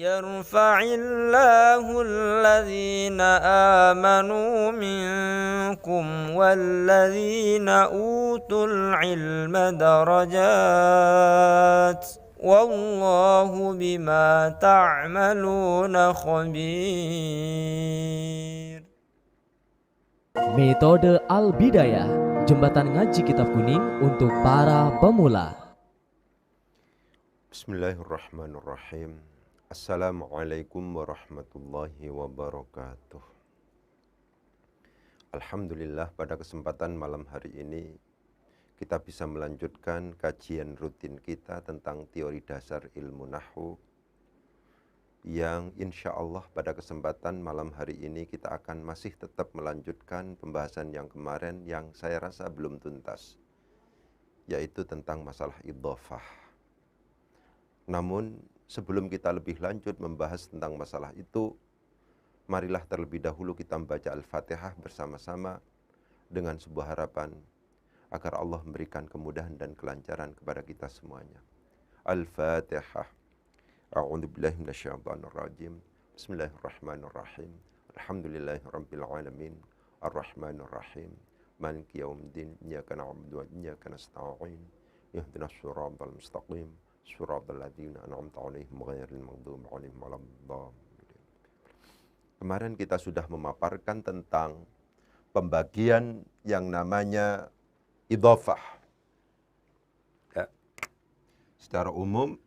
يرفع الله الذين آمنوا منكم والذين أوتوا العلم درجات والله بما تعملون خبير. Metode Al-Bidayah, jembatan ngaji kitab kuning untuk para pemula. Bismillahirrahmanirrahim. Assalamualaikum warahmatullahi wabarakatuh. Alhamdulillah, pada kesempatan malam hari ini kita bisa melanjutkan kajian rutin kita tentang teori dasar ilmu nahwu, yang insya Allah pada kesempatan malam hari ini kita akan masih tetap melanjutkan pembahasan yang kemarin yang saya rasa belum tuntas, yaitu tentang masalah idhofah. Namun sebelum kita lebih lanjut membahas tentang masalah itu, marilah terlebih dahulu kita membaca Al-Fatihah bersama-sama dengan sebuah harapan agar Allah memberikan kemudahan dan kelancaran kepada kita semuanya. Al-Fatihah. A'udzu billahi minasyaitonir rajim. Bismillahirrahmanirrahim. Alhamdulillahirabbil alamin. Arrahmanir rahim. Maliki yaumiddin. Iyyaka na'budu wa iyyaka nasta'in. Ihdinas siratal mustaqim. Suratul ladzina an'amta 'alaihim ghairil maghdubi 'alaihim waladdallin. Kemarin kita sudah memaparkan tentang pembagian yang namanya idhofah. Ya. Secara umum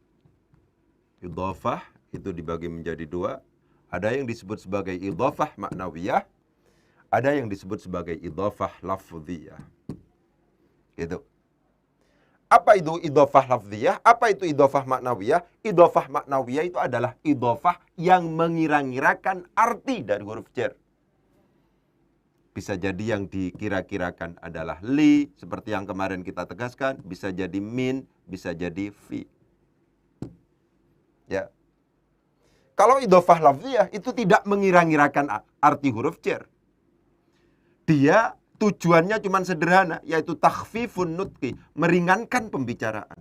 idhofah itu dibagi menjadi dua. Ada yang disebut sebagai idhofah maknawiyah, ada yang disebut sebagai idhofah lafziyah. Gitu. Apa itu idhofah lafziyah? Apa itu idhofah maknawiyah? Idhofah maknawiyah itu adalah idhofah yang mengira-ngirakan arti dari huruf jar. Bisa jadi yang dikira-kirakan adalah li, seperti yang kemarin kita tegaskan. Bisa jadi min, bisa jadi fi. Ya. Kalau idhofah lafziyah itu tidak mengira-ngirakan arti huruf jar. Dia tujuannya cuma sederhana, yaitu takhfifun nutqi, meringankan pembicaraan.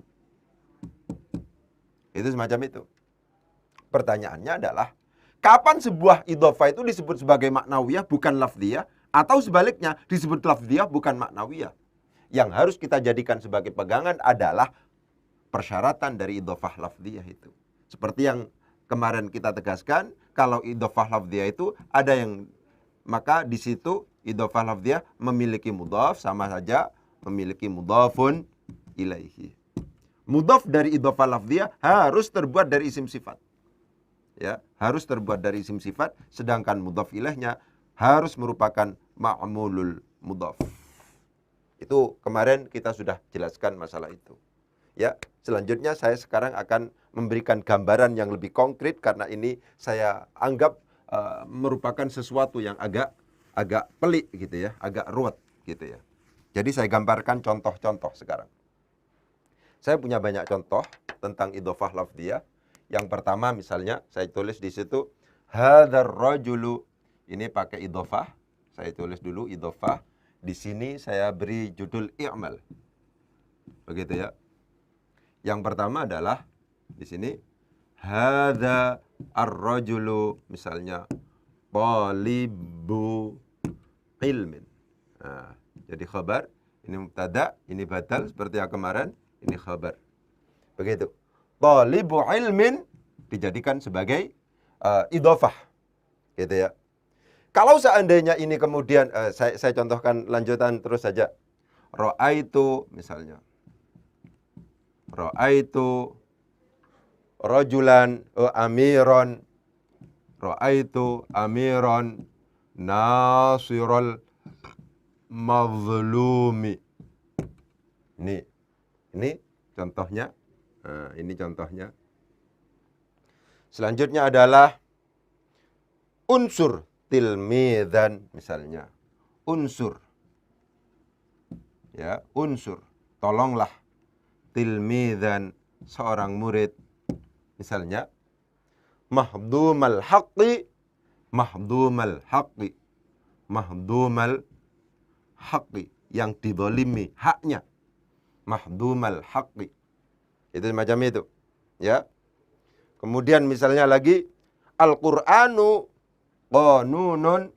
Itu semacam itu. Pertanyaannya adalah, kapan sebuah idhofah itu disebut sebagai maknawiyah bukan lafziyah, atau sebaliknya disebut lafziyah bukan maknawiyah? Yang harus kita jadikan sebagai pegangan adalah persyaratan dari idhofah lafziyah itu. Seperti yang kemarin kita tegaskan, kalau idhofah lafziyah itu ada yang, maka di situ idhofah lafziyah memiliki mudhaf, sama saja memiliki mudhafun ilaihi. Mudhaf dari idhofah lafziyah harus terbuat dari isim sifat. Ya, harus terbuat dari isim sifat, sedangkan mudhaf ilaihnya harus merupakan ma'mulul mudhaf. Itu kemarin kita sudah jelaskan masalah itu. Ya, selanjutnya saya sekarang akan memberikan gambaran yang lebih konkret karena ini saya anggap merupakan sesuatu yang agak pelik gitu ya, agak ruwet gitu ya. Jadi saya gambarkan contoh-contoh sekarang. Saya punya banyak contoh tentang idhofah lafziyah. Yang pertama misalnya saya tulis di situ hadzal rajulu, ini pakai idhofah. Saya tulis dulu idhofah. Di sini saya beri judul i'mal. Begitu ya. Yang pertama adalah di sini hadza ar-rajulu, misalnya talibu ilmin. Nah, jadi khabar, ini mubtada, ini badal seperti yang kemarin, ini khabar. Begitu. Talibu ilmin dijadikan sebagai idhofah. Gitu ya. Kalau seandainya ini kemudian saya contohkan lanjutan terus saja. Ra'aitu misalnya. Ra'aitu rajulan amiron. Ra'aitu amiron nasirul mazlumi. Ini contohnya. Nah, ini contohnya. Selanjutnya adalah unsur tilmidan misalnya. Unsur. Ya, unsur. Tolonglah tilmidan, seorang murid. Misalnya mahdumal haqqi, mahdumal haqqi, mahdumal haqqi, yang didolimi haknya, mahdumal haqqi. Itu semacam itu, ya. Kemudian misalnya lagi Al-Qur'anu qanunun,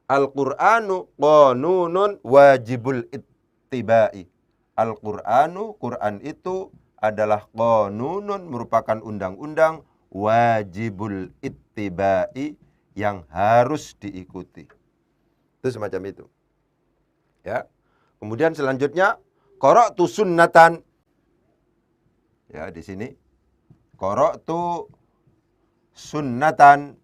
Al-Qur'anu qanunun wajibul ittiba'i. Al-Qur'anu, Quran itu adalah qanunun, merupakan undang-undang wajibul ittiba'i, yang harus diikuti. Itu semacam itu. Ya. Kemudian selanjutnya qara'tu sunnatan. Ya, di sini qara'tu sunnatan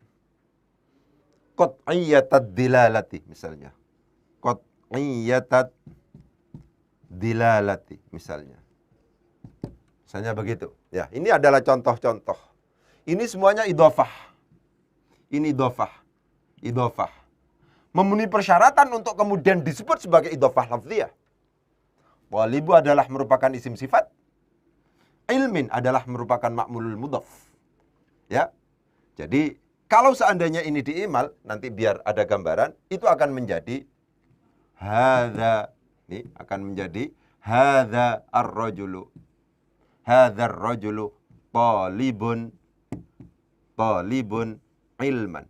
qat'iyyatad dilalati misalnya. Qat'iyyatad dilalati misalnya. Misalnya begitu. Ya, ini adalah contoh-contoh. Ini semuanya idhofah. Ini idhofah. Idhofah. Memenuhi persyaratan untuk kemudian disebut sebagai idhofah lafziyah. Walibu adalah merupakan isim sifat. Ilmin adalah merupakan ma'mulul mudhaf. Ya. Jadi kalau seandainya ini diimal, nanti biar ada gambaran, itu akan menjadi hadza. Ini akan menjadi hadza ar-rajulu. Hadza ar-rajulu talibun ilman.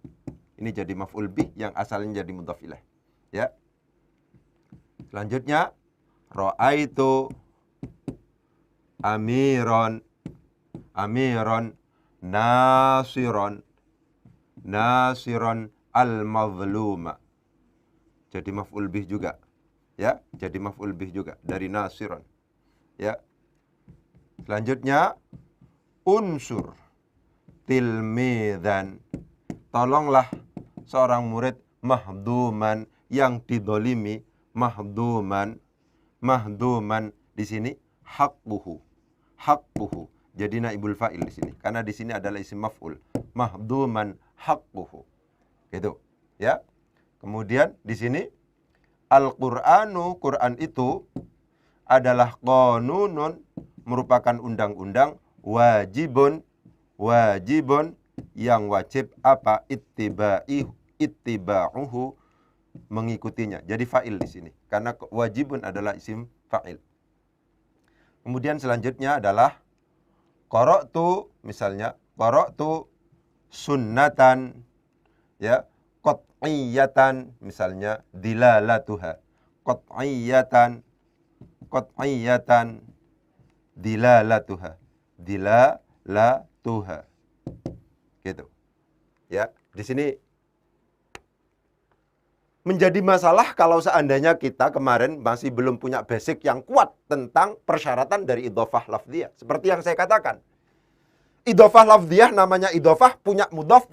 Ini jadi maf'ul bih yang asalnya jadi mudhaf ilaih. Ya. Selanjutnya ra'aitu amiron nasiron al-mazluma. Jadi maf'ul bih juga. Ya, jadi maf'ul bih juga dari nasiron. Ya. Selanjutnya unsur tilmidan. Tolonglah seorang murid mahduman yang didolimi, mahduman di sini haqquhu. Jadi naibul fa'il di sini karena di sini adalah isim maf'ul. Mahduman haqquhu. Gitu, ya. Kemudian di sini Al-Qur'anu, Quran itu adalah qanunun, merupakan undang-undang wajibun yang wajib apa? Ittiba'uhu, mengikutinya. Jadi fa'il di sini karena wajibun adalah isim fa'il. Kemudian selanjutnya adalah qara'tu, misalnya qara'tu sunnatan, ya, qat'iyatan, misalnya dilalatuha. Qat'iyatan dilalatuha. Gitu. Ya, di sini menjadi masalah kalau seandainya kita kemarin masih belum punya basic yang kuat tentang persyaratan dari idhofah lafziyah. Seperti yang saya katakan. Idhofah lafziyah namanya idhofah, punya mudhaf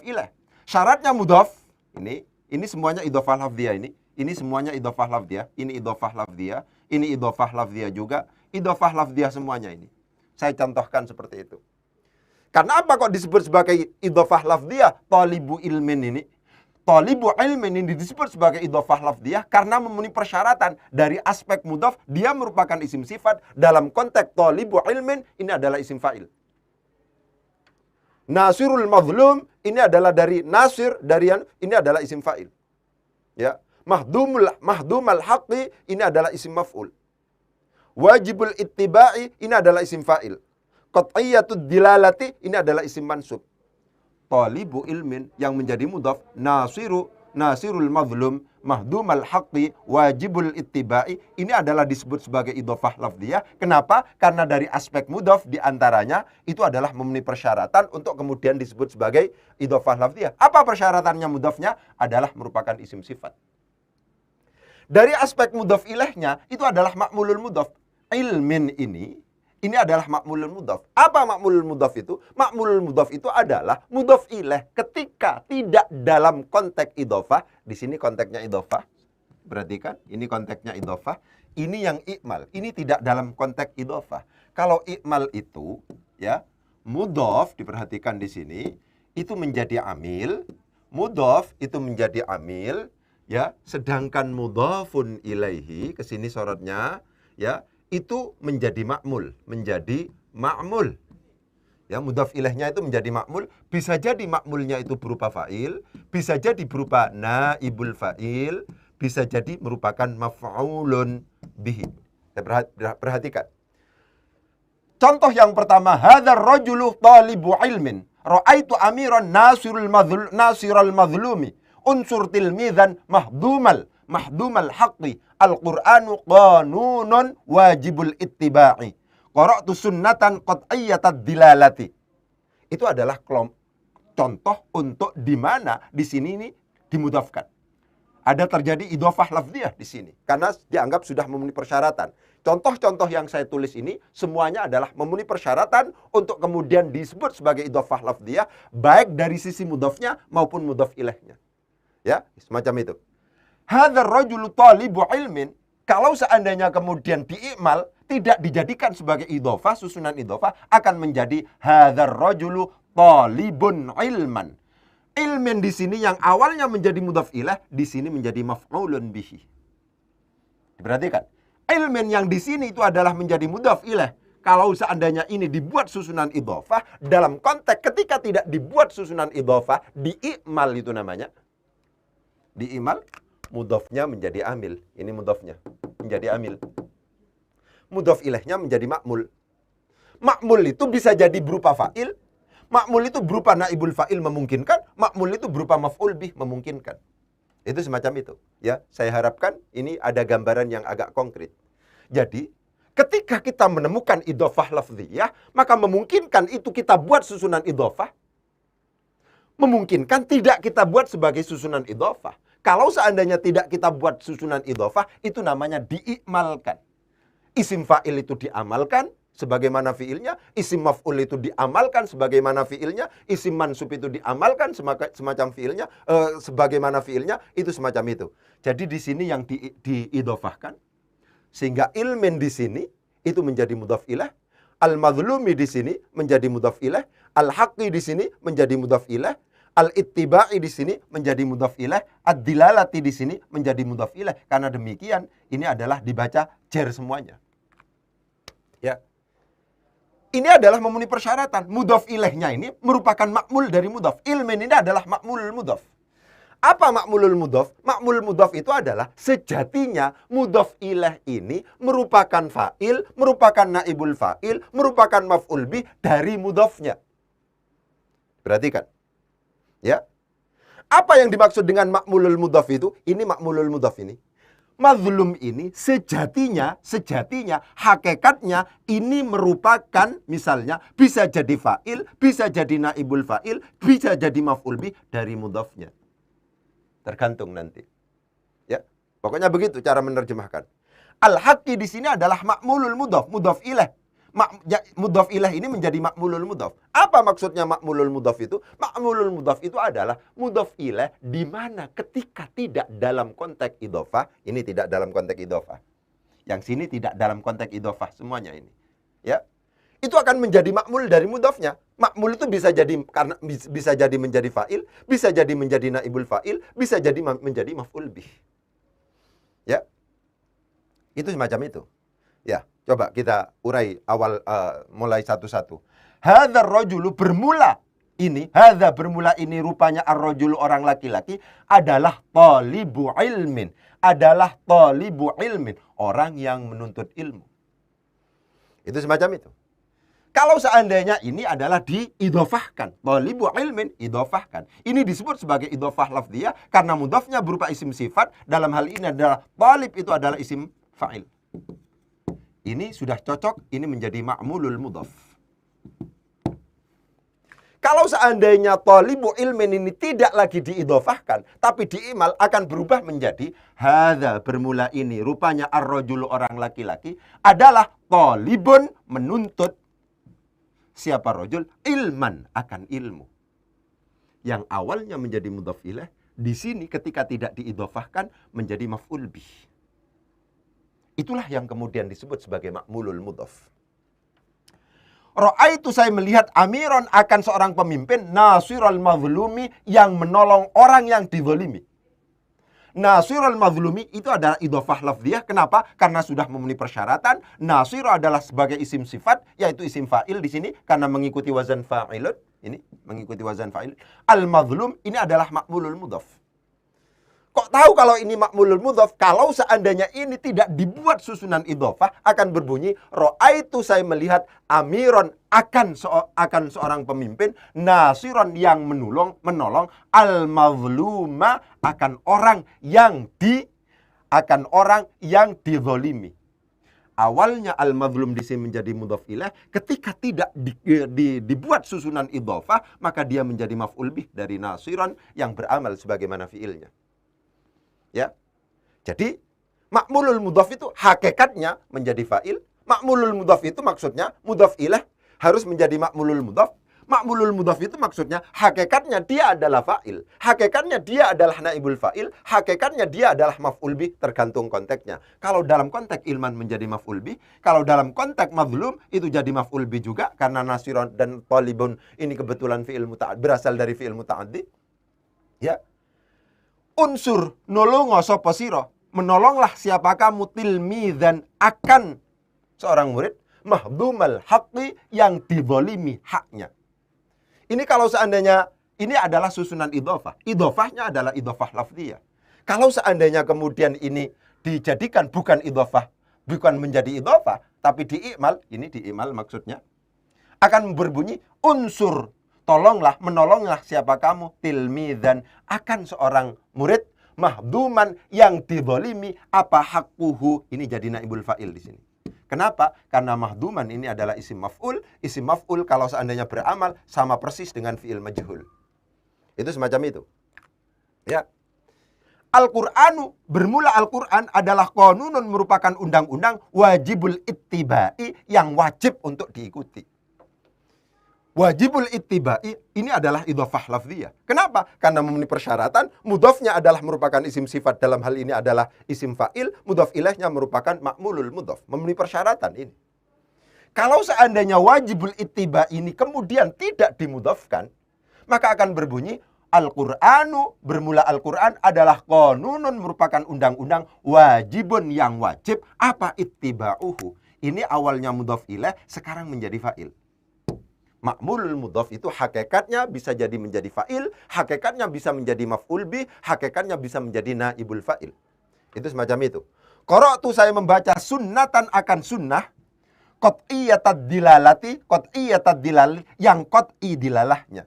ilaih. Syaratnya mudhaf, ini semuanya idhofah lafziyah ini. Ini semuanya idhofah lafziyah, ini idhofah lafziyah, ini idhofah lafziyah juga, idhofah lafziyah semuanya ini. Saya contohkan seperti itu. Karena apa kok disebut sebagai idhofah lafziyah? Talibu ilmin ini. Talibu ilmin ini disebut sebagai idhofah lafziyah karena memenuhi persyaratan dari aspek mudhaf, dia merupakan isim sifat. Dalam konteks talibu ilmin, ini adalah isim fa'il. Nasirul mazlum, ini adalah dari nasir, ini adalah isim fa'il. Ya. Mahdumal haqqi, ini adalah isim maf'ul. Wajibul ittiba'i, ini adalah isim fa'il. Qat'iyatud dilalati, ini adalah isim mansub. Talibu ilmin yang menjadi mudhaf, nasirul mazlum, mahdumal haqqi, wajibul ittiba'i, ini adalah disebut sebagai idhofah lafziyah. Kenapa? Karena dari aspek mudhaf diantaranya itu adalah memenuhi persyaratan untuk kemudian disebut sebagai idhofah lafziyah. Apa persyaratannya mudhafnya? Adalah merupakan isim sifat. Dari aspek mudhaf ilaihnya itu adalah ma'mulul mudhaf. Ilmin ini adalah ma'mulul mudhaf. Apa ma'mulul mudhaf itu? Ma'mulul mudhaf itu adalah mudhaf ilaih ketika tidak dalam konteks idhofah. Di sini konteksnya idhofah. Perhatikan, ini konteksnya idhofah. Ini yang i'mal. Ini tidak dalam konteks idhofah. Kalau i'mal itu, ya, mudhaf diperhatikan di sini itu menjadi amil. Mudhaf itu menjadi amil, ya. Sedangkan mudhafun ilaihi, ke sini sorotnya, ya, itu menjadi ma'mul, Ya, mudhaf ilaihnya itu menjadi ma'mul, bisa jadi ma'mulnya itu berupa fa'il, bisa jadi berupa naibul fa'il, bisa jadi merupakan maf'ulun bihi. Perhatikan. Contoh yang pertama, hadzal rajulu talibu ilmin. Ra'aitu amiran nasiral madhlumi. Unsur tilmizan mahdumal haqqi. Al-Qur'anu qanunun wajibul ittiba'i. Qara'tu sunnatan qat'iyyatad dilalati. Itu adalah contoh untuk di mana di sini ini dimudhafkan. Ada terjadi idhofah lafziyah di sini karena dianggap sudah memenuhi persyaratan. Contoh-contoh yang saya tulis ini semuanya adalah memenuhi persyaratan untuk kemudian disebut sebagai idhofah lafziyah baik dari sisi mudhafnya maupun mudhaf ilaihnya. Ya, semacam itu. Hadzal rajulu talibu ilmin, kalau seandainya kemudian diikmal tidak dijadikan sebagai idhofah, susunan idhofah akan menjadi hadzal rajulu talibun ilman. Ilmin di sini yang awalnya menjadi mudhaf ilaih di sini menjadi maf'ulun bihi. Diperhatikan. Ilmin yang di sini itu adalah menjadi mudhaf ilaih. Kalau seandainya ini dibuat susunan idhofah dalam konteks ketika tidak dibuat susunan idhofah, diikmal itu namanya. Diikmal, mudhafnya menjadi amil. Ini mudhafnya menjadi amil. Mudhaf ilaihnya menjadi ma'mul. Ma'mul itu bisa jadi berupa fa'il. Ma'mul itu berupa naibul fa'il memungkinkan. Ma'mul itu berupa maf'ul bih memungkinkan. Itu semacam itu. Ya, saya harapkan ini ada gambaran yang agak konkret. Jadi, ketika kita menemukan idhofah lafziyah, maka memungkinkan itu kita buat susunan idhofah. Memungkinkan tidak kita buat sebagai susunan idhofah. Kalau seandainya tidak kita buat susunan idhofah, itu namanya diikmalkan. Isim fa'il itu diamalkan sebagaimana fiilnya, isim maf'ul itu diamalkan sebagaimana fiilnya, isim mansub itu diamalkan semacam fiilnya, sebagaimana fiilnya, itu semacam itu. Jadi di sini yang diidhofahkan, sehingga ilmin di sini itu menjadi mudhaf ilaih, al-madhlumi di sini menjadi mudhaf ilaih, al-haqqi di sini menjadi mudhaf ilaih, al-ittiba'i di sini menjadi mudhaf ilaih, ad-dilalati di sini menjadi mudhaf ilaih. Karena demikian, ini adalah dibaca jar semuanya. Ya. Ini adalah memenuhi persyaratan. Mudhaf ilaihnya ini merupakan ma'mul dari mudhaf. Ilmin ini adalah ma'mulul mudhaf. Apa ma'mulul mudhaf? Ma'mul mudhaf itu adalah sejatinya mudhaf ilaih ini merupakan fa'il, merupakan naibul fa'il, merupakan maf'ul bih dari mudhafnya. Perhatikan. Ya. Apa yang dimaksud dengan ma'mulul mudhaf itu? Ini ma'mulul mudhaf ini. Mazlum ini sejatinya, hakikatnya ini merupakan misalnya bisa jadi fa'il, bisa jadi naibul fa'il, bisa jadi maf'ul bih dari mudhafnya. Tergantung nanti. Ya, pokoknya begitu cara menerjemahkan. Al-haqqi di sini adalah ma'mulul mudhaf, mudhaf ilaih. Mudhaf ilaih ini menjadi ma'mulul mudhaf. Apa maksudnya ma'mulul mudhaf itu? Ma'mulul mudhaf itu adalah mudhaf ilaih di mana ketika tidak dalam konteks idhofah, ini tidak dalam konteks idhofah. Yang sini tidak dalam konteks idhofah semuanya ini. Ya. Itu akan menjadi ma'mul dari mudhafnya. Ma'mul itu bisa jadi menjadi fa'il, bisa jadi menjadi naibul fa'il, bisa jadi menjadi maf'ul bih. Ya. Itu semacam itu. Ya, coba kita urai awal mulai satu-satu. Hadzal rajulu bermula ini rupanya ar-rajulu orang laki-laki adalah talibu ilmin, orang yang menuntut ilmu. Itu semacam itu. Kalau seandainya ini adalah diidhofahkan, talibu ilmin idhofahkan. Ini disebut sebagai idhofah lafziyah karena mudhafnya berupa isim sifat, dalam hal ini adalah talib itu adalah isim fa'il. Ini sudah cocok, ini menjadi ma'mulul mudhaf. Kalau seandainya talibu ilmin ini tidak lagi diidhofahkan, tapi diimal akan berubah menjadi hadza bermula ini. Rupanya ar-rajulu orang laki-laki adalah talibun menuntut. Siapa rajul? Ilman akan ilmu. Yang awalnya menjadi mudhaf ilaih, di sini ketika tidak diidhofahkan menjadi maf'ul bih. Itulah yang kemudian disebut sebagai ma'mulul mudhaf. Ra'aitu saya melihat amiron akan seorang pemimpin nasiral mazlumi yang menolong orang yang dizalimi. Nasiral mazlumi itu adalah idhofah lafziyah. Kenapa? Karena sudah memenuhi persyaratan. Nasir adalah sebagai isim sifat, yaitu isim fa'il di sini karena mengikuti wazan fa'ilun. Ini mengikuti wazan fa'il. Al-mazlum ini adalah ma'mulul mudhaf. Kok tahu kalau ini ma'mulul mudhaf? Kalau seandainya ini tidak dibuat susunan idhofah, akan berbunyi ra'aitu, saya melihat, amiron, akan seorang pemimpin, nasiron, yang menolong al-mazluma, akan orang yang dizolimi. Awalnya al-mazlum di sini menjadi mudhaf ilaih, ketika tidak dibuat susunan idhofah, maka dia menjadi maf'ul bih dari nasiron yang beramal sebagaimana fiilnya. Ya. Jadi ma'mulul mudhaf itu hakikatnya menjadi fa'il. Ma'mulul mudhaf itu maksudnya mudhaf ilaih harus menjadi ma'mulul mudhaf. Ma'mulul mudhaf itu maksudnya hakikatnya dia adalah fa'il. Hakikatnya dia adalah naibul fa'il. Hakikatnya dia adalah maf'ul bih, tergantung konteksnya. Kalau dalam konteks ilman menjadi maf'ul bih, kalau dalam konteks mazlum itu jadi maf'ul bih juga, karena nasiron dan talibun ini kebetulan fi'il muta'addi, berasal dari fi'il muta'addi. Ya. Unsur nolongo sapa sira, menolonglah siapa kamu, tilmizan, akan seorang murid, mahdumal haqqi, yang dizalimi haknya. Ini kalau seandainya ini adalah susunan idhofah. Idhofahnya adalah idhofah lafziyah. Kalau seandainya kemudian ini dijadikan bukan idhofah, bukan menjadi idhofah, tapi diikmal, ini diikmal maksudnya, akan berbunyi unsur, tolonglah, menolonglah siapa kamu, tilmizan, akan seorang murid, mahduman, yang dizalimi, apa haqquhu, ini jadi naibul fa'il di sini. Kenapa? Karena mahduman ini adalah isim maf'ul. Isim maf'ul kalau seandainya beramal sama persis dengan fi'il majhul. Itu semacam itu. Ya. Al-Qur'anu, bermula Al-Qur'an adalah qanunun, merupakan undang-undang, wajibul ittiba'i, yang wajib untuk diikuti. Wajibul ittiba'i ini adalah idhofah lafziyah. Kenapa? Karena memenuhi persyaratan. Mudhafnya adalah merupakan isim sifat, dalam hal ini adalah isim fa'il. Mudhaf ilaihnya merupakan ma'mulul mudhaf. Memenuhi persyaratan ini. Kalau seandainya wajibul ittiba' ini kemudian tidak dimudhafkan, maka akan berbunyi Al-Qur'anu, bermula Al-Qur'an adalah qanunun, merupakan undang-undang, wajibun, yang wajib, apa ittiba'uhu. Ini awalnya mudhaf ilaih, sekarang menjadi fa'il. Ma'mulul mudhaf itu hakikatnya bisa jadi menjadi fa'il, hakikatnya bisa menjadi maf'ul bih, hakikatnya bisa menjadi naibul fa'il. Itu semacam itu. Qara'tu, saya membaca, sunnatan, akan sunnah, qat'iyatad dilalati, qat'iyatad dilal, yang qat'i dilalahnya.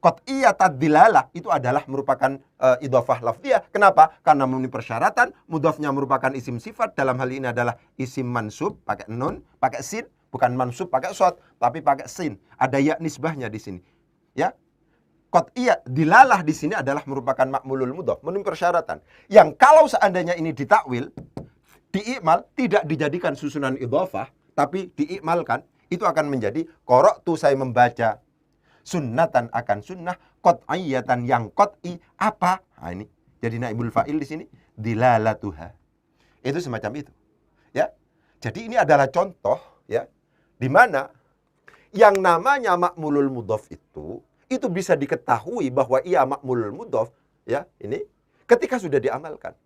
Qat'iyatad dilalah itu adalah merupakan idhofah lafziyah. Kenapa? Karena memenuhi persyaratan, mudhafnya merupakan isim sifat, dalam hal ini adalah isim mansub, pakai nun, pakai sin. Bukan mansub pakai shad, tapi pakai sin. Ada ya nisbahnya di sini. Ya. Qat'iyah, dilalah di sini adalah merupakan ma'mulul mudhaf, memenuhi persyaratan. Yang kalau seandainya ini ditakwil, diikmal, tidak dijadikan susunan idhofah, tapi diikmalkan, itu akan menjadi qara'tu, saya membaca, sunnatan, akan sunnah, qat'iyatan, yang qat'i, apa? Nah, ini jadi naibul fa'il di sini, dilalatuha. Itu semacam itu. Ya. Jadi ini adalah contoh, ya, di mana yang namanya ma'mulul mudhaf itu bisa diketahui bahwa ia ma'mulul mudhaf, ya, ini ketika sudah diamalkan.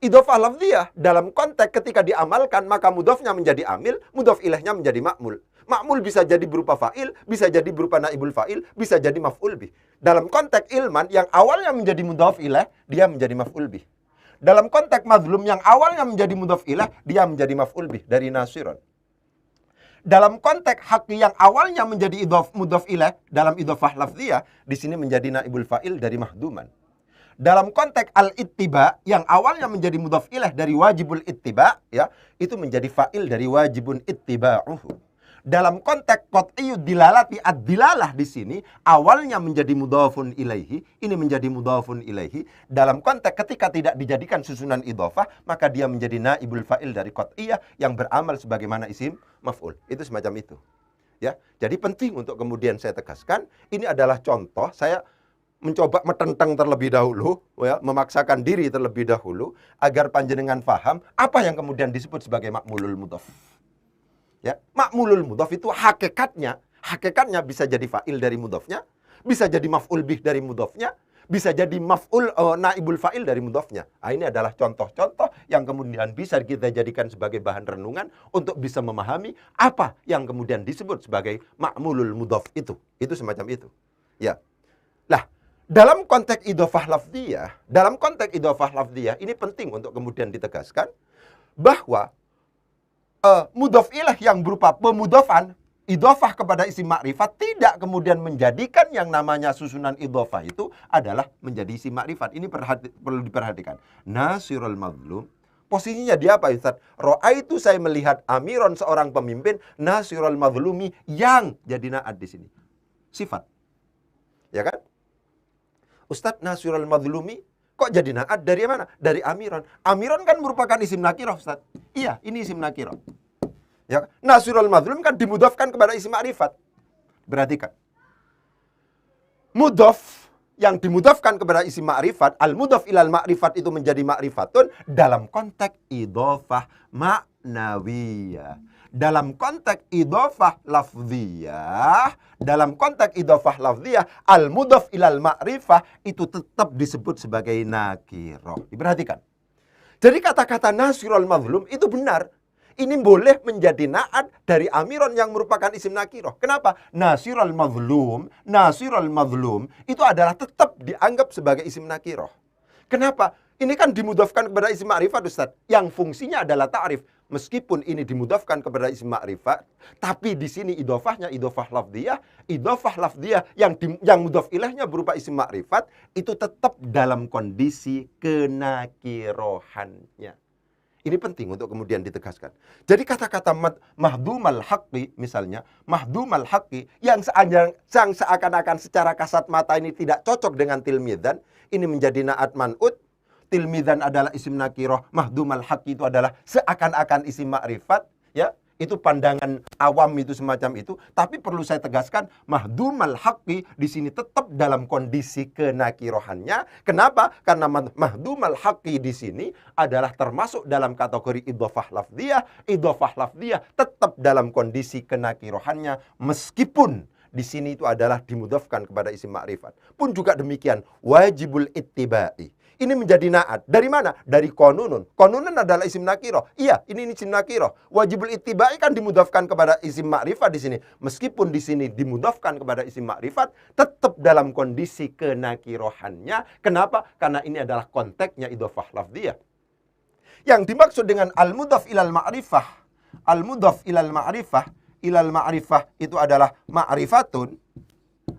Idhofah lafziyah dalam konteks ketika diamalkan, maka mudhafnya menjadi amil, mudhaf ilaihnya menjadi ma'mul. Ma'mul bisa jadi berupa fa'il, bisa jadi berupa naibul fa'il, bisa jadi maf'ul bih. Dalam konteks ilman yang awalnya menjadi mudhaf ilaih, dia menjadi maf'ul bih. Dalam konteks mazlum yang awalnya menjadi mudhaf ilaih, dia menjadi maf'ul bih dari nasiron. Dalam konteks haqqi yang awalnya menjadi mudhaf ilaih dalam idhofah lafziyah, di sini menjadi naibul fa'il dari mahduman. Dalam konteks al-ittiba yang awalnya menjadi mudhaf ilaih dari wajibul ittiba, ya, itu menjadi fa'il dari wajibun ittiba'uhu. Dalam konteks qat'iyud dilalati, ad-dilalah di sini awalnya menjadi mudhafun ilaihi, ini menjadi mudhafun ilaihi. Dalam konteks ketika tidak dijadikan susunan idhofah, maka dia menjadi naibul fa'il dari qat'iyah yang beramal sebagaimana isim maf'ul. Itu semacam itu. Ya, jadi penting untuk kemudian saya tegaskan, ini adalah contoh saya mencoba metentang terlebih dahulu, ya, memaksakan diri terlebih dahulu agar panjenengan faham apa yang kemudian disebut sebagai ma'mulul mudhaf. Ya, ma'mulul mudhaf itu hakikatnya bisa jadi fa'il dari mudhafnya, bisa jadi maf'ul bih dari mudhafnya, bisa jadi maf'ul naibul fa'il dari mudhafnya. Nah, ini adalah contoh-contoh yang kemudian bisa kita jadikan sebagai bahan renungan untuk bisa memahami apa yang kemudian disebut sebagai ma'mulul mudhaf itu. Itu semacam itu. Ya. Lah, dalam konteks idhofah lafdhiyah ini penting untuk kemudian ditegaskan bahwa mudhof ilaih yang berupa pemudhofan idhofah kepada isim ma'rifat tidak kemudian menjadikan yang namanya susunan idhofah itu adalah menjadi isim ma'rifat. Ini perlu diperhatikan. Nasirul mazlum, posisinya dia apa Ustaz? Ra'aitu, saya melihat amiron, seorang pemimpin, nasirul mazlumi, yang jadi na'at di sini. Sifat. Ya kan? Ustaz, nasirul mazlumi kok jadi na'at dari mana? Dari amiron. Amiron kan merupakan isim nakirah Ustaz. Iya, ini isim nakirah. Ya, nasirul mazlum kan dimudhafkan kepada isim ma'rifat. Perhatikan. Mudhaf yang dimudhafkan kepada isim ma'rifat, al-mudhaf ilal ma'rifat itu menjadi ma'rifatun dalam konteks idhofah ma'nawiyah. Dalam konteks idhofah lafdhiyah, al-mudhaf ilal ma'rifah itu tetap disebut sebagai nakirah. Diperhatikan. Jadi kata-kata nasirul mazlum itu benar. Ini boleh menjadi na'at dari amiron yang merupakan isim nakirah. Kenapa? Nasirul mazlum itu adalah tetap dianggap sebagai isim nakirah. Kenapa? Ini kan dimudhafkan kepada isim ma'rifat Ustaz, yang fungsinya adalah ta'rif. Meskipun ini dimudhafkan kepada isim ma'rifat, tapi di sini idhofahnya idhofah lafdhiyah yang mudhaf ilaihnya berupa isim ma'rifat itu tetap dalam kondisi kenakirohannya. Ini penting untuk kemudian ditegaskan. Jadi kata-kata mahdumal haqqi misalnya, mahdumal haqqi yang seakan-akan secara kasat mata ini tidak cocok dengan tilmidzan, ini menjadi na'at man'ut. Tilmidzan adalah isim nakirah, mahdumal haqqi itu adalah seakan-akan isim ma'rifat, ya. Itu pandangan awam itu semacam itu, tapi perlu saya tegaskan mahdumal haqqi di sini tetap dalam kondisi kenakirohannya. Kenapa? Karena mahdumal haqqi di sini adalah termasuk dalam kategori idhofah lafdhiyah. Idhofah lafdhiyah tetap dalam kondisi kenakirohannya meskipun di sini itu adalah dimudhafkan kepada isim ma'rifat. Pun juga demikian wajibul ittiba'i. Ini menjadi na'at. Dari mana? Dari konunun. Konunun adalah isim nakirah. Iya, ini isim nakirah. Wajibul ittiba'i kan dimudhafkan kepada isim ma'rifat di sini. Meskipun di sini dimudhafkan kepada isim ma'rifat, tetap dalam kondisi kenakirohannya. Kenapa? Karena ini adalah konteksnya idhofah lafdhiyah. Yang dimaksud dengan al-mudhaf ilal ma'rifah. Al-mudhaf ilal ma'rifah itu adalah ma'rifatun.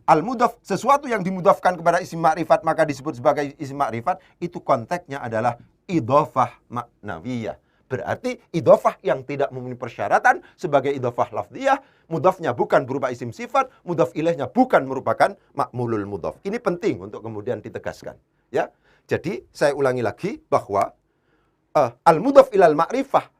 Al-mudhaf, sesuatu yang dimudhafkan kepada isim ma'rifat maka disebut sebagai isim ma'rifat, itu konteksnya adalah idhofah ma'nawiyah. Berarti idhofah yang tidak memenuhi persyaratan sebagai idhofah lafdhiyah, mudhafnya bukan berupa isim sifat, mudhaf ilaihnya bukan merupakan ma'mulul mudhaf. Ini penting untuk kemudian ditegaskan, ya. Jadi saya ulangi lagi bahwa al-mudhaf ilal ma'rifah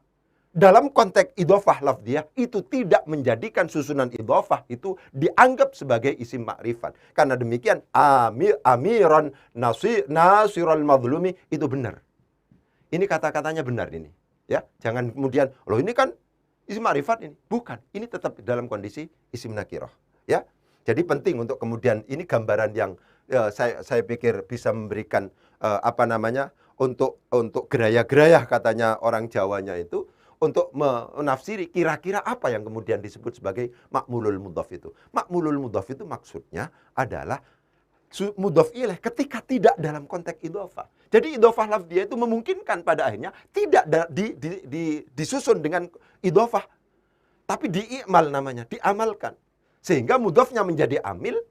dalam konteks idhofah lafdhiyah itu tidak menjadikan susunan idhofah itu dianggap sebagai isim ma'rifat. Karena demikian amiran nasirul mazlumi itu benar. Ini kata-katanya benar ini. Ya, jangan kemudian loh ini kan isim ma'rifat ini. Bukan, ini tetap dalam kondisi isim nakirah. Ya. Jadi penting untuk kemudian ini gambaran yang saya pikir bisa memberikan untuk gerayah-gerayah katanya orang Jawanya itu, untuk menafsiri kira-kira apa yang kemudian disebut sebagai ma'mulul mudhaf itu. Ma'mulul mudhaf itu maksudnya adalah mudhaf ilaih ketika tidak dalam konteks idhofah. Jadi idhofah lafdhiyah itu memungkinkan pada akhirnya tidak disusun dengan idhofah, tapi di'imal namanya, diamalkan. Sehingga mudhafnya menjadi amil,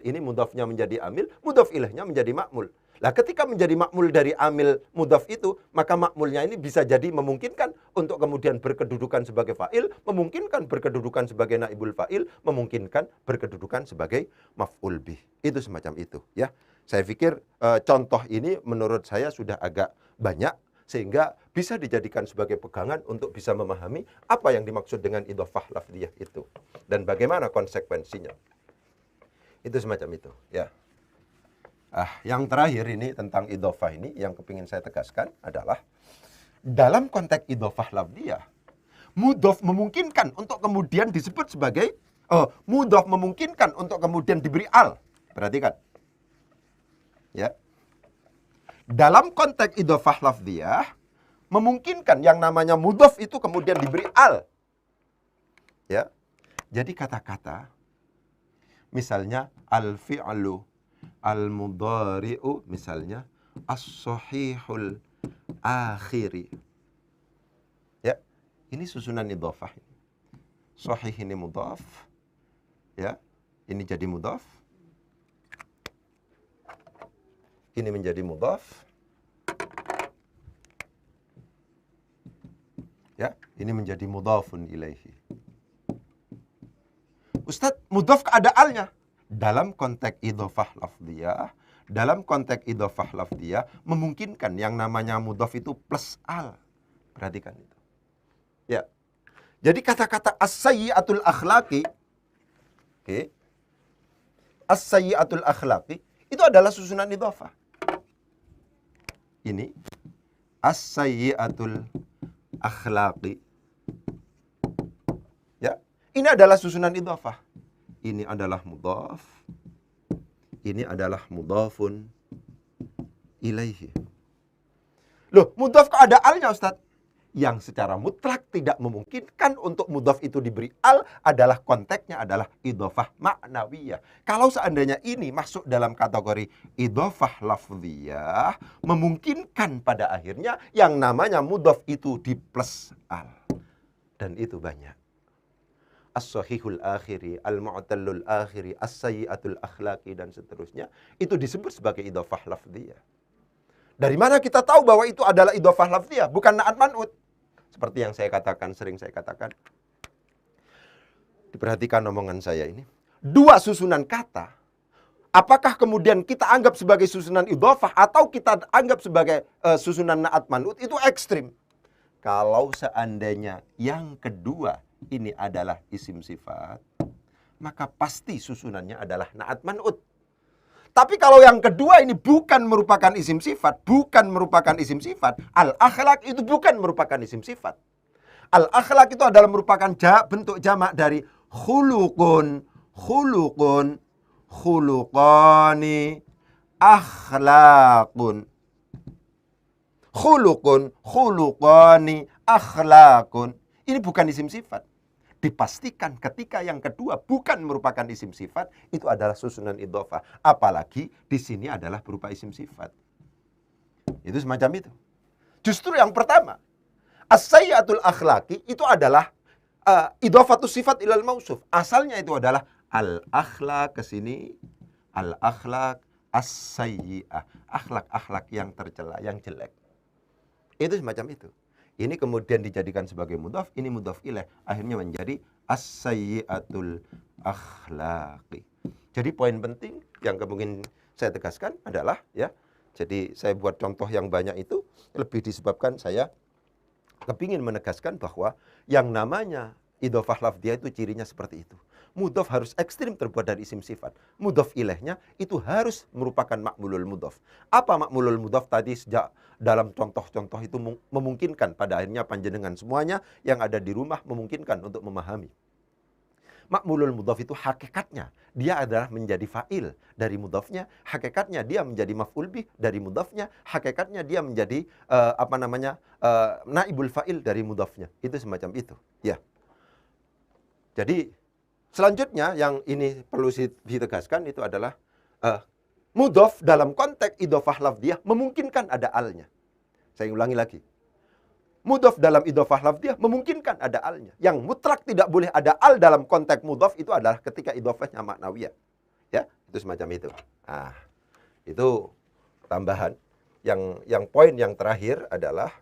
ini mudhafnya menjadi amil, mudhaf ilaihnya menjadi ma'mul. Nah, ketika menjadi makmul dari amil mudhaf itu, maka makmulnya ini bisa jadi memungkinkan untuk kemudian berkedudukan sebagai fa'il, memungkinkan berkedudukan sebagai naibul fa'il, memungkinkan berkedudukan sebagai maf'ul bih. Itu semacam itu, ya. Saya pikir contoh ini menurut saya sudah agak banyak, sehingga bisa dijadikan sebagai pegangan untuk bisa memahami apa yang dimaksud dengan idhofah lafdhiyah itu dan bagaimana konsekuensinya. Itu semacam itu, ya. Yang terakhir ini tentang idhofah ini yang kepingin saya tegaskan adalah dalam konteks idhofah lafdhiyah, mudhaf memungkinkan untuk kemudian disebut sebagai mudhaf memungkinkan untuk kemudian diberi al. Perhatikan. Ya. Dalam konteks idhofah lafdhiyah memungkinkan yang namanya mudhaf itu kemudian diberi al. Ya. Jadi kata-kata misalnya al-fi'lu al-mudhari'u misalnya as-sahihul akhiri. Ya, ini susunan idhofah. Sahih ini mudhaf. Ya, ini jadi mudhaf. Ini menjadi mudhaf. Ya, ini menjadi mudhafun ilaihi. Ustadz, mudhaf keadaannya dalam konteks idhofah lafdhiyah, memungkinkan yang namanya mudhaf itu plus al. Perhatikan itu. Ya. Jadi kata-kata as-sayyi'atul akhlaqi, oke. As-sayyi'atul akhlaqi itu adalah susunan idhofah. Ini as-sayyi'atul akhlaqi. Ya, ini adalah susunan idhofah. Ini adalah mudhaf. Ini adalah mudhafun ilaihi. Loh, mudhaf keadaannya Ustaz, yang secara mutlak tidak memungkinkan untuk mudhaf itu diberi al adalah konteksnya adalah idhofah ma'nawiyah. Kalau seandainya ini masuk dalam kategori idhofah lafdhiyah, memungkinkan pada akhirnya yang namanya mudhaf itu di plus al. Dan itu banyak. As-sahihul akhiri, al-mu'tallul akhiri, as-sayyi'atul akhlaqi, dan seterusnya. Itu disebut sebagai idhofah lafdhiyah. Dari mana kita tahu bahwa itu adalah idhofah lafdhiyah, bukan na'at man'ut? Seperti yang saya katakan, sering saya katakan. Diperhatikan omongan saya ini. Dua susunan kata, apakah kemudian kita anggap sebagai susunan idhofah atau kita anggap sebagai susunan na'at man'ut, itu ekstrim. Kalau seandainya yang kedua ini adalah isim sifat, maka pasti susunannya adalah na'at man'ut. Tapi kalau yang kedua ini bukan merupakan isim sifat, al-akhlaq itu bukan merupakan isim sifat. Al-akhlaq itu adalah merupakan bentuk jamak dari khuluqun, khuluqani, akhlaqun. Khuluqani, akhlaqun. Ini bukan isim sifat. Dipastikan ketika yang kedua bukan merupakan isim sifat, itu adalah susunan idhofah. Apalagi di sini adalah berupa isim sifat. Itu semacam itu. Justru yang pertama, as-sayyi'atul akhlaqi itu adalah idhofatus sifat ilal mausuf. Asalnya itu adalah al-akhlaq ke sini, al-akhlaq as-sayyi'ah. Akhlak-akhlak yang tercela, yang jelek. Itu semacam itu. Ini kemudian dijadikan sebagai mudhaf, ini mudhaf ilaih, akhirnya menjadi as-sayyi'atul akhlaqi. Jadi poin penting yang kemungkinan saya tegaskan adalah ya, jadi saya buat contoh yang banyak itu lebih disebabkan saya kepingin menegaskan bahwa yang namanya idhofah lafdhiyah itu cirinya seperti itu. Mudhaf harus ekstrim terbuat dari isim sifat. Mudhaf ilaihnya itu harus merupakan makmulul mudhaf. Apa makmulul mudhaf tadi sejak dalam contoh-contoh itu memungkinkan pada akhirnya panjenengan semuanya yang ada di rumah memungkinkan untuk memahami. Makmulul mudhaf itu hakikatnya dia adalah menjadi fa'il dari mudhafnya, hakikatnya dia menjadi maf'ul bih dari mudhafnya, hakikatnya dia menjadi naibul fa'il dari mudhafnya. Itu semacam itu, ya. Jadi selanjutnya yang ini perlu ditegaskan itu adalah mudhaf dalam konteks idhofah lafdhiyah memungkinkan ada alnya. Saya ulangi lagi. Mudhaf dalam idhofah lafdhiyah memungkinkan ada alnya. Yang mutlak tidak boleh ada al dalam konteks mudhaf itu adalah ketika idhofahnya maknawiyah. Ya, itu semacam itu. Nah, itu tambahan. Yang poin yang terakhir adalah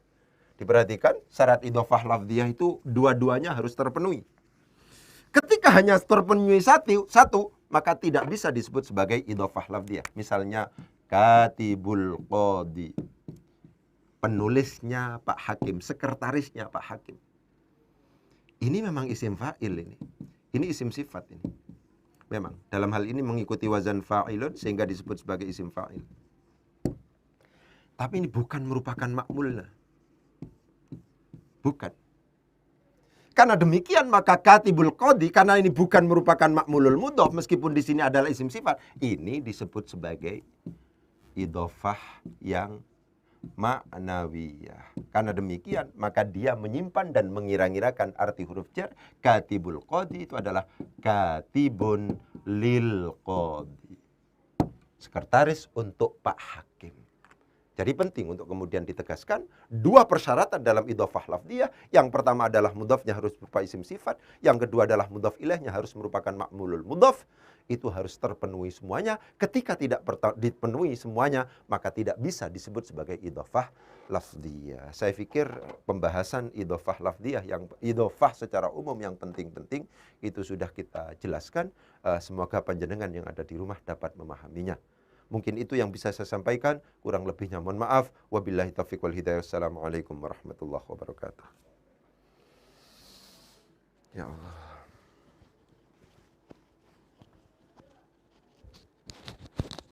diperhatikan syarat idhofah lafdhiyah itu dua-duanya harus terpenuhi. Ketika hanya terpenuhi satu, maka tidak bisa disebut sebagai idhofah lafdhiyah. Misalnya katibul qadi, penulisnya Pak Hakim, sekretarisnya Pak Hakim. Ini memang isim fa'il ini. Ini isim sifat ini. Memang dalam hal ini mengikuti wazan fa'ilun sehingga disebut sebagai isim fa'il. Tapi ini bukan merupakan makmulnya. Bukan. Karena demikian maka katibul qadi, karena ini bukan merupakan makmulul mudhaf meskipun di sini adalah isim sifat, ini disebut sebagai idhofah yang ma'nawiyah. Karena demikian maka dia menyimpan dan mengira-ngirakan arti huruf jar. Katibul qadi itu adalah katibun lil qadi. sekretaris untuk Pak Hakim. Jadi penting untuk kemudian ditegaskan dua persyaratan dalam idhofah lafdhiyah. Yang pertama adalah mudhafnya harus berupa isim sifat. Yang kedua adalah mudhaf ilaihnya harus merupakan ma'mulul mudhaf. Itu harus terpenuhi semuanya. Ketika tidak dipenuhi semuanya, maka tidak bisa disebut sebagai idhofah lafdhiyah. Saya pikir pembahasan idhofah lafdhiyah, yang idhofah secara umum yang penting-penting, itu sudah kita jelaskan. Semoga panjenengan yang ada di rumah dapat memahaminya. Mungkin itu yang bisa saya sampaikan. Kurang lebihnya mohon maaf. Wabillahi taufiq wal hidayah. Assalamualaikum warahmatullahi wabarakatuh. Ya Allah.